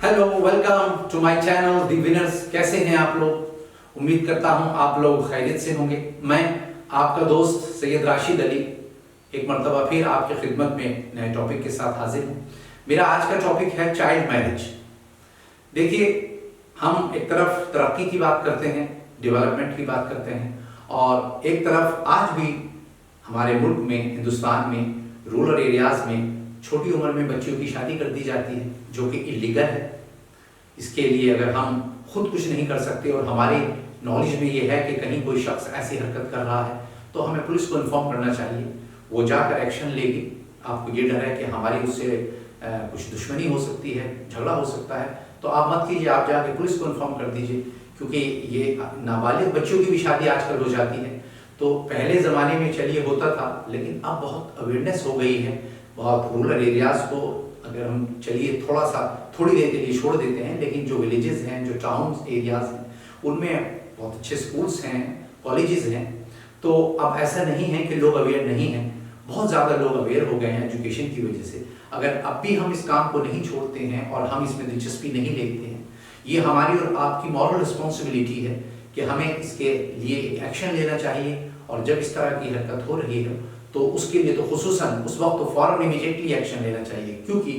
Hello, welcome to my channel the winners. कैसे हैं आप लोग? उम्मीद करता हूं आप लोग खैरियत से होंगे। मैं आपका दोस्त सैयद राशिद अली एक मरतबा फिर आपकी खिदमत में नए टॉपिक के साथ हाजिर हूं। मेरा आज का टॉपिक है चाइल्ड मैरिज। देखिए, हम एक तरफ तरक्की की बात करते हैं, डेवलपमेंट की बात करते हैं, और एक तरफ आज भी हमारे मुल्क में, हिंदुस्तान में, रूरल एरियाज में छोटी उम्र में बच्चियों की शादी कर दी जाती है, जो कि इलीगल है। इसके लिए अगर हम खुद कुछ नहीं कर सकते और हमारी नॉलेज में ये है कि कहीं कोई शख्स ऐसी हरकत कर रहा है, तो हमें पुलिस को इन्फॉर्म करना चाहिए। वो जाकर एक्शन लेगी। आपको ये डर है कि हमारी उससे कुछ दुश्मनी हो सकती है, झगड़ा हो सकता है, तो आप मत कीजिए, आप जाके पुलिस को इन्फॉर्म कर दीजिए। क्योंकि ये नाबालिग बच्चों की भी शादी आजकल हो जाती है। तो पहले ज़माने में चलिए होता था, लेकिन अब बहुत अवेयरनेस हो गई है। बहुत रूरल एरियाज़ को अगर हम चलिए थोड़ी देर के लिए छोड़ देते हैं, लेकिन जो विलेजेस हैं, जो टाउन एरियाज़ हैं, उनमें बहुत अच्छे स्कूल्स हैं, कॉलेजेस हैं। तो अब ऐसा नहीं है कि लोग अवेयर नहीं हैं, बहुत ज़्यादा लोग अवेयर हो गए हैं एजुकेशन की वजह से। अगर अब भी हम इस काम को नहीं छोड़ते हैं और हम इसमें दिलचस्पी नहीं लेते हैं, ये हमारी और आपकी मॉरल रिस्पॉन्सिबिलिटी है कि हमें इसके लिए एक्शन लेना चाहिए। और जब इस तरह की हरकत हो रही है तो उसके लिए तो खुसूसन उस वक्त तो फ़ौरन इमीडिएटली एक्शन लेना चाहिए। क्योंकि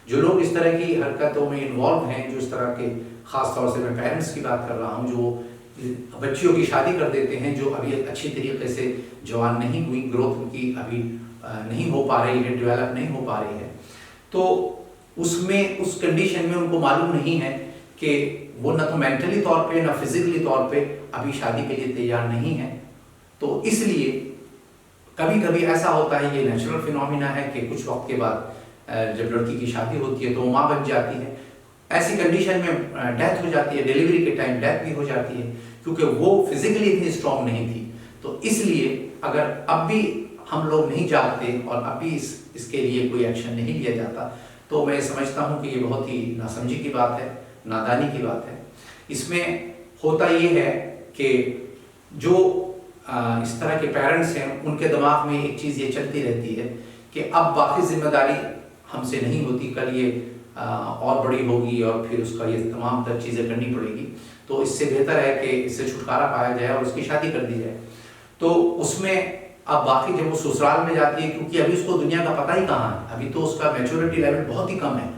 जो लोग इस तरह की हरकतों में इन्वॉल्व हैं, जो इस तरह के, ख़ास तौर से मैं पेरेंट्स की बात कर रहा हूँ, जो बच्चियों की शादी कर देते हैं, जो अभी अच्छी तरीके से जवान नहीं हुई, ग्रोथ उनकी अभी नहीं हो पा रही है, डेवलप नहीं हो पा रही है, तो उसमें उस कंडीशन में उनको मालूम नहीं है कि वो न तो मेंटली तौर पे न फिजिकली तौर पे अभी शादी के लिए तैयार नहीं है। तो इसलिए कभी कभी ऐसा होता है, ये नेचुरल फिनोमिना है कि कुछ वक्त के बाद जब लड़की की शादी होती है तो वो माँ बन जाती है। ऐसी कंडीशन में डेथ हो जाती है, डिलीवरी के टाइम डेथ भी हो जाती है, क्योंकि वो फिजिकली इतनी स्ट्रांग नहीं थी। तो इसलिए अगर अब भी हम लोग नहीं जागते और अब भी इसके लिए कोई एक्शन नहीं लिया जाता, तो मैं समझता हूँ कि ये बहुत ही नासमझी की बात है, नादानी की बात है। इसमें होता ये है कि जो इस तरह के पेरेंट्स हैं, उनके दिमाग में एक चीज़ ये चलती रहती है कि अब बाकी जिम्मेदारी हमसे नहीं होती, कल ये और बड़ी होगी और फिर उसका ये तमाम तर चीज़ें करनी पड़ेगी। तो इससे बेहतर है कि इससे छुटकारा पाया जाए और उसकी शादी कर दी जाए। तो उसमें अब बाकी जब वो ससुराल में जाती है, क्योंकि अभी उसको दुनिया का पता ही कहाँ है, अभी तो उसका मैच्योरिटी लेवल बहुत ही कम है।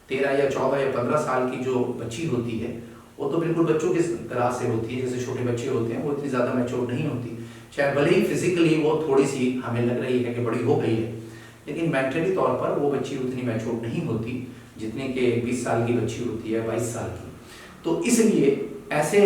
13 या 14 या 15 साल की जो बच्ची होती है, वो तो बिल्कुल बच्चों की तरह से होती है, जैसे छोटे बच्चे होते हैं, वो इतनी ज़्यादा मैच्योर नहीं होती। चाहे भले ही फिजिकली वो थोड़ी सी हमें लग रही है कि बड़ी हो गई है, लेकिन मेंटली तौर पर वो बच्ची उतनी मैच्योर नहीं होती जितने के 20 साल की बच्ची होती है, 22 साल की। तो इसलिए ऐसे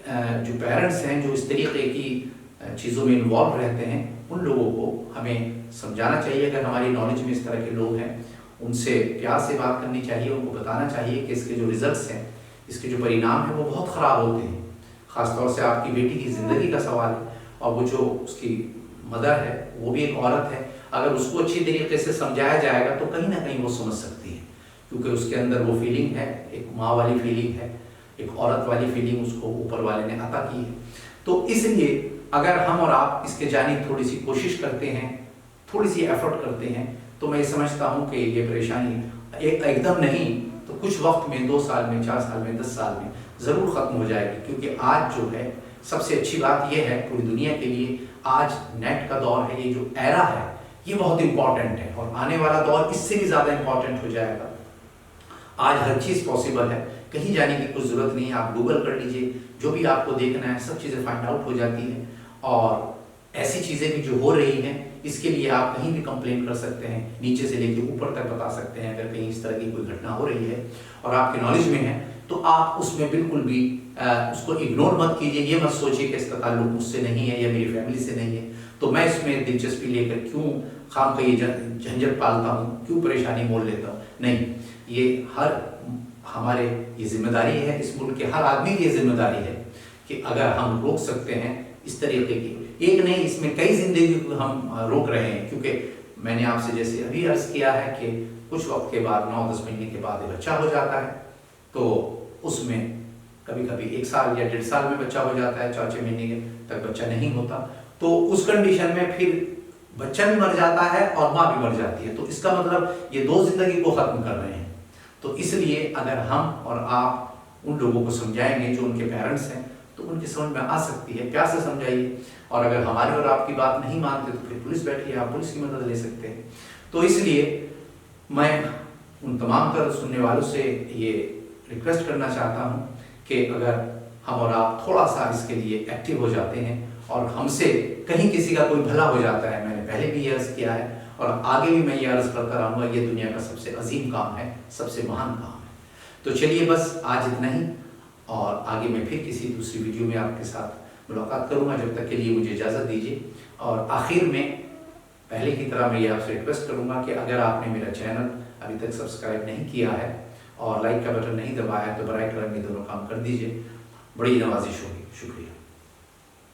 जो पेरेंट्स हैं, जो इस तरीके की चीज़ों में इन्वॉल्व रहते हैं, उन लोगों को हमें समझाना चाहिए। अगर हमारी नॉलेज में इस तरह के लोग हैं, उनसे प्यार से बात करनी चाहिए, उनको बताना चाहिए कि इसके जो रिजल्ट्स हैं, इसके जो परिणाम हैं, वो बहुत ख़राब होते हैं। ख़ासतौर से आपकी बेटी की ज़िंदगी का सवाल है, और वो जो उसकी मदर है वो भी एक औरत है। अगर उसको अच्छी तरीके से समझाया जाएगा तो कहीं ना कहीं वो समझ सकती है, क्योंकि उसके अंदर वो फीलिंग है, एक माँ वाली फीलिंग है, एक औरत वाली फीलिंग उसको ऊपर वाले ने अता की है। तो इसलिए अगर हम और आप इसके जानिब थोड़ी सी कोशिश करते हैं, थोड़ी सी एफर्ट करते हैं, तो मैं समझता हूँ कि ये परेशानी एकदम नहीं तो कुछ वक्त में, 2 साल में, 4 साल में, 10 साल में ज़रूर ख़त्म हो जाएगी। क्योंकि आज जो है सबसे अच्छी बात यह है पूरी दुनिया के लिए, आज नेट का दौर है, ये जो एरा है ये बहुत इंपॉर्टेंट है, और आने वाला दौर इससे भी ज़्यादा इंपॉर्टेंट हो जाएगा। आज हर चीज़ पॉसिबल है, कहीं जाने की कुछ ज़रूरत नहीं है। आप गूगल कर लीजिए, जो भी आपको देखना है सब चीज़ें फाइंड आउट हो जाती हैं। और ऐसी चीज़ें भी जो हो रही हैं, इसके लिए आप कहीं भी कंप्लेंट कर सकते हैं, नीचे से लेकर ऊपर तक बता सकते हैं। अगर कहीं इस तरह की कोई घटना हो रही है और आपके नॉलेज में है, तो आप उसमें बिल्कुल भी उसको इग्नोर मत कीजिए। ये मत सोचिए कि इसका ताल्लुक मुझसे नहीं है या मेरी फैमिली से नहीं है, तो मैं इसमें दिलचस्पी लेकर क्यों खाम का ये झंझट पालता हूँ, क्यों परेशानी मोल लेता हूँ। नहीं, ये हमारे ये जिम्मेदारी है, इस मुल्क के हर आदमी की ये जिम्मेदारी है कि अगर हम रोक सकते हैं इस तरीके की, एक नहीं इसमें कई जिंदगी को हम रोक रहे हैं। क्योंकि मैंने आपसे जैसे अभी अर्ज किया है कि कुछ वक्त के बाद, 9-10 महीने के बाद बच्चा हो जाता है, तो उसमें कभी कभी 1 साल या 1.5 साल में बच्चा हो जाता है, 4-6 महीने तक बच्चा नहीं होता। तो उस कंडीशन में फिर बच्चा भी मर जाता है और माँ भी मर जाती है। तो इसका मतलब ये 2 जिंदगी को खत्म कर रहे हैं। तो इसलिए अगर हम और आप उन लोगों को समझाएंगे जो उनके पेरेंट्स हैं तो उनकी समझ में आ सकती है। प्यार से समझाइए, और अगर हमारी और आपकी बात नहीं मानते तो फिर पुलिस बैठी है, आप पुलिस की मदद ले सकते हैं। तो इसलिए मैं उन तमाम तर सुनने वालों से ये रिक्वेस्ट करना चाहता हूँ कि अगर हम और आप थोड़ा सा इसके लिए एक्टिव हो जाते हैं और हमसे कहीं किसी का कोई भला हो जाता है, मैंने पहले भी ये अर्ज़ किया है और आगे भी मैं ये अर्ज़ करता रहूँगा, ये दुनिया का सबसे अजीम काम है, सबसे महान काम है। तो चलिए बस आज इतना ही, और आगे मैं फिर किसी दूसरी वीडियो में आपके साथ मुलाकात करूँगा। जब तक के लिए मुझे इजाज़त दीजिए। और आखिर में पहले की तरह मैं ये आपसे रिक्वेस्ट करूँगा कि अगर आपने मेरा चैनल अभी तक सब्सक्राइब नहीं किया है और लाइक का बटन नहीं दबाया है तो बराए करम ये दोनों काम कर दीजिए, बड़ी नवाजिश होगी। शुक्रिया।